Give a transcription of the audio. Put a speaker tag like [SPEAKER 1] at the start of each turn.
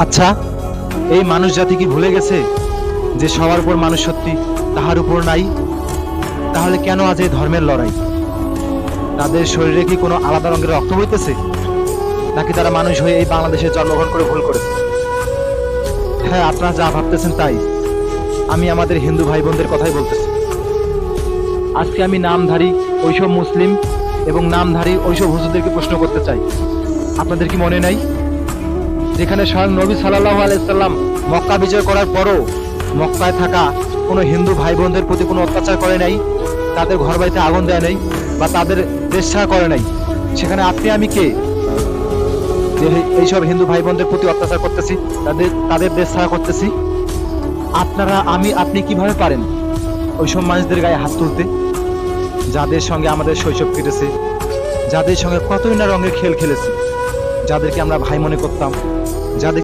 [SPEAKER 1] আচ্ছা, এই মানুষ জাতি কি ভুলে গেছে যে সবার উপর মানুষ সত্যি, তাহার উপর নাই? তাহলে কেন আজ এই ধর্মের লড়াই? তাদের শরীরে কি কোনো আলাদা রঙের রক্ত বইতেছে, নাকি তারা মানুষ হয়ে এই বাংলাদেশে জন্মগ্রহণ করে ভুল করেছে? হ্যাঁ, আপনারা যা ভাবতেছেন তাই। আমি আমাদের হিন্দু ভাই বোনদের কথাই বলতেছি। আজকে আমি নামধারী ওইসব মুসলিম এবং নামধারী ওইসব হুজুরদেরকে প্রশ্ন করতে চাই, আপনাদের কি মনে নাই যেখানে স্বয়ং নবী সাল্লাল্লাহু আলাইহি সাল্লাম মক্কা বিজয় করার পরও মক্কায় থাকা কোনো হিন্দু ভাই বোনদের প্রতি কোনো অত্যাচার করে নাই, তাদের ঘর বাড়িতে আগুন দেয় নাই, বা তাদের দেশ ছাড়া করে নাই? সেখানে আপনি আমি কে যে এইসব হিন্দু ভাই বোনদের প্রতি অত্যাচার করতেছি, তাদের তাদের দেশ ছাড়া করতেছি? আপনারা আমি আপনি কিভাবে পারেন ওইসব মানুষদের গায়ে হাত তুলতে, যাদের সঙ্গে আমাদের শৈশব কেটেছে, যাদের সঙ্গে কতই না রঙের খেল খেলেছি, যাদেরকে আমরা ভাই মনে করতাম, যাদের